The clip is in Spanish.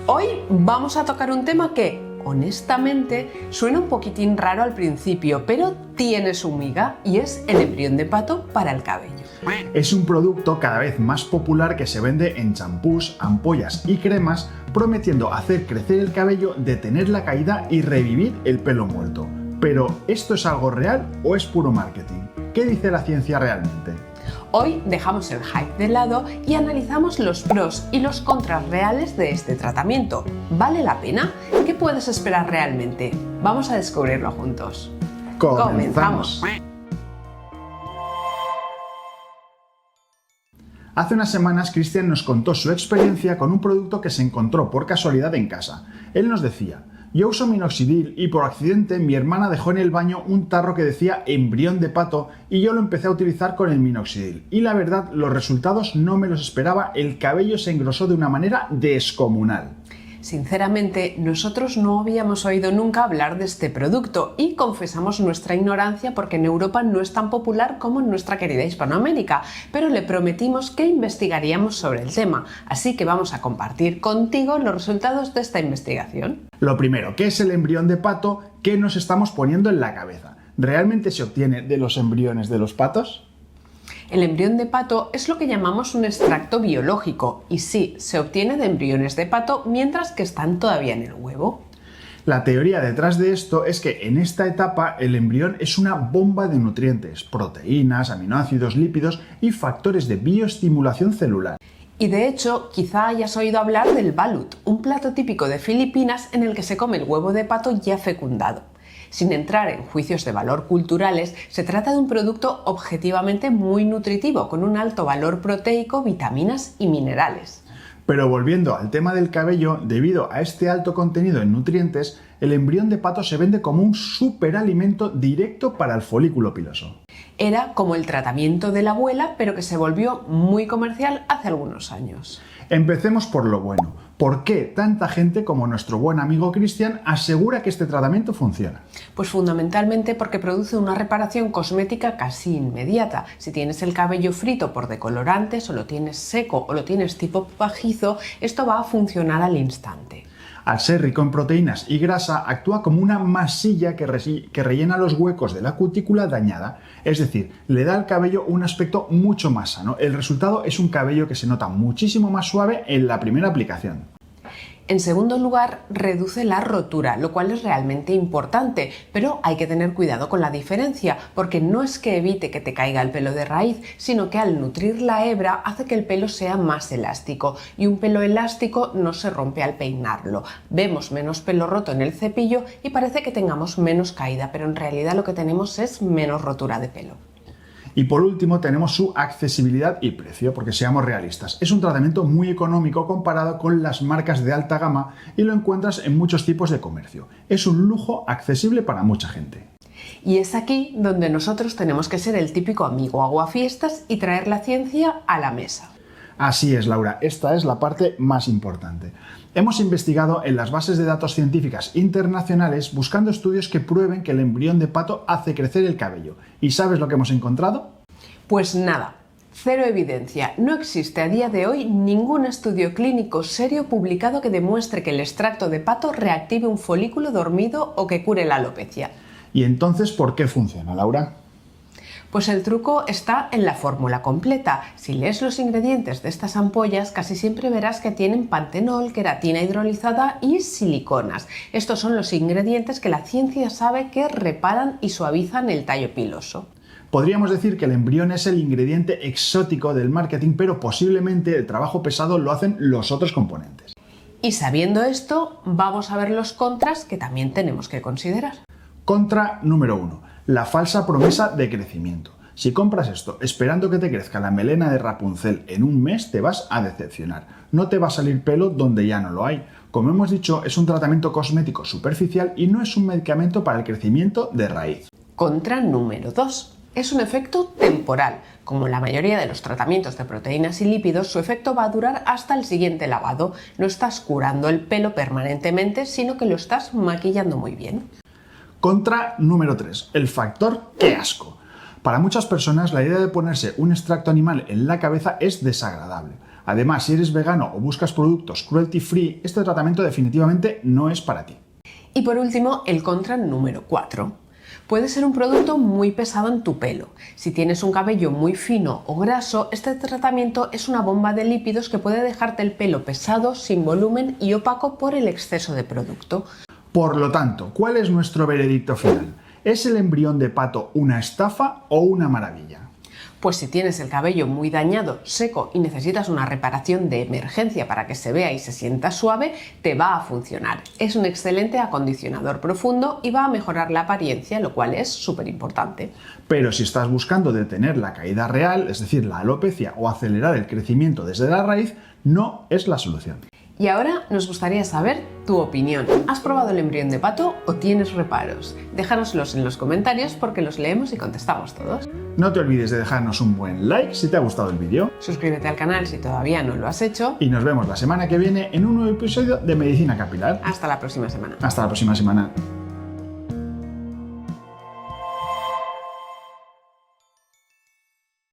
Hoy vamos a tocar un tema que, honestamente, suena un poquitín raro al principio, pero tiene su miga y es el embrión de pato para el cabello. Es un producto cada vez más popular que se vende en champús, ampollas y cremas, prometiendo hacer crecer el cabello, detener la caída y revivir el pelo muerto. Pero, ¿esto es algo real o es puro marketing? ¿Qué dice la ciencia realmente? Hoy dejamos el hype de lado y analizamos los pros y los contras reales de este tratamiento. ¿Vale la pena? ¿Qué puedes esperar realmente? Vamos a descubrirlo juntos. ¡Comenzamos! Hace unas semanas Cristian nos contó su experiencia con un producto que se encontró por casualidad en casa. Él nos decía: yo uso minoxidil y por accidente mi hermana dejó en el baño un tarro que decía embrión de pato y yo lo empecé a utilizar con el minoxidil. Y la verdad, los resultados no me los esperaba, el cabello se engrosó de una manera descomunal. Sinceramente, nosotros no habíamos oído nunca hablar de este producto y confesamos nuestra ignorancia porque en Europa no es tan popular como en nuestra querida Hispanoamérica, pero le prometimos que investigaríamos sobre el tema, así que vamos a compartir contigo los resultados de esta investigación. Lo primero, ¿qué es el embrión de pato? ¿Qué nos estamos poniendo en la cabeza? ¿Realmente se obtiene de los embriones de los patos? El embrión de pato es lo que llamamos un extracto biológico y sí, se obtiene de embriones de pato mientras que están todavía en el huevo. La teoría detrás de esto es que en esta etapa el embrión es una bomba de nutrientes, proteínas, aminoácidos, lípidos y factores de bioestimulación celular. Y de hecho, quizá hayas oído hablar del balut, un plato típico de Filipinas en el que se come el huevo de pato ya fecundado. Sin entrar en juicios de valor culturales, se trata de un producto objetivamente muy nutritivo, con un alto valor proteico, vitaminas y minerales. Pero volviendo al tema del cabello, debido a este alto contenido en nutrientes, el embrión de pato se vende como un superalimento directo para el folículo piloso. Era como el tratamiento de la abuela, pero que se volvió muy comercial hace algunos años. Empecemos por lo bueno. ¿Por qué tanta gente como nuestro buen amigo Cristian asegura que este tratamiento funciona? Pues fundamentalmente porque produce una reparación cosmética casi inmediata. Si tienes el cabello frito por decolorantes, o lo tienes seco o lo tienes tipo pajizo, esto va a funcionar al instante. Al ser rico en proteínas y grasa, actúa como una masilla que rellena los huecos de la cutícula dañada. Es decir, le da al cabello un aspecto mucho más sano. El resultado es un cabello que se nota muchísimo más suave en la primera aplicación. En segundo lugar, reduce la rotura, lo cual es realmente importante, pero hay que tener cuidado con la diferencia, porque no es que evite que te caiga el pelo de raíz, sino que al nutrir la hebra hace que el pelo sea más elástico, y un pelo elástico no se rompe al peinarlo. Vemos menos pelo roto en el cepillo y parece que tengamos menos caída, pero en realidad lo que tenemos es menos rotura de pelo. Y por último tenemos su accesibilidad y precio, porque seamos realistas. Es un tratamiento muy económico comparado con las marcas de alta gama y lo encuentras en muchos tipos de comercio. Es un lujo accesible para mucha gente. Y es aquí donde nosotros tenemos que ser el típico amigo aguafiestas y traer la ciencia a la mesa. Así es, Laura, esta es la parte más importante. Hemos investigado en las bases de datos científicas internacionales buscando estudios que prueben que el embrión de pato hace crecer el cabello. ¿Y sabes lo que hemos encontrado? Pues nada, cero evidencia. No existe a día de hoy ningún estudio clínico serio publicado que demuestre que el extracto de pato reactive un folículo dormido o que cure la alopecia. ¿Y entonces por qué funciona, Laura? Pues el truco está en la fórmula completa. Si lees los ingredientes de estas ampollas, casi siempre verás que tienen pantenol, queratina hidrolizada y siliconas. Estos son los ingredientes que la ciencia sabe que reparan y suavizan el tallo piloso. Podríamos decir que el embrión es el ingrediente exótico del marketing, pero posiblemente el trabajo pesado lo hacen los otros componentes. Y sabiendo esto, vamos a ver los contras que también tenemos que considerar. Contra número 1. La falsa promesa de crecimiento. Si compras esto esperando que te crezca la melena de Rapunzel en un mes, te vas a decepcionar. No te va a salir pelo donde ya no lo hay. Como hemos dicho, es un tratamiento cosmético superficial y no es un medicamento para el crecimiento de raíz. Contra número 2. Es un efecto temporal. Como la mayoría de los tratamientos de proteínas y lípidos, su efecto va a durar hasta el siguiente lavado. No estás curando el pelo permanentemente, sino que lo estás maquillando muy bien. Contra número 3. El factor ¡qué asco! Para muchas personas la idea de ponerse un extracto animal en la cabeza es desagradable. Además, si eres vegano o buscas productos cruelty free, este tratamiento definitivamente no es para ti. Y por último, el contra número 4. Puede ser un producto muy pesado en tu pelo. Si tienes un cabello muy fino o graso, este tratamiento es una bomba de lípidos que puede dejarte el pelo pesado, sin volumen y opaco por el exceso de producto. Por lo tanto, ¿cuál es nuestro veredicto final? ¿Es el embrión de pato una estafa o una maravilla? Pues si tienes el cabello muy dañado, seco y necesitas una reparación de emergencia para que se vea y se sienta suave, te va a funcionar. Es un excelente acondicionador profundo y va a mejorar la apariencia, lo cual es súper importante. Pero si estás buscando detener la caída real, es decir, la alopecia o acelerar el crecimiento desde la raíz, no es la solución. Y ahora nos gustaría saber tu opinión. ¿Has probado el embrión de pato o tienes reparos? Déjanoslos en los comentarios porque los leemos y contestamos todos. No te olvides de dejarnos un buen like si te ha gustado el vídeo. Suscríbete al canal si todavía no lo has hecho. Y nos vemos la semana que viene en un nuevo episodio de Medicina Capilar. Hasta la próxima semana. Hasta la próxima semana.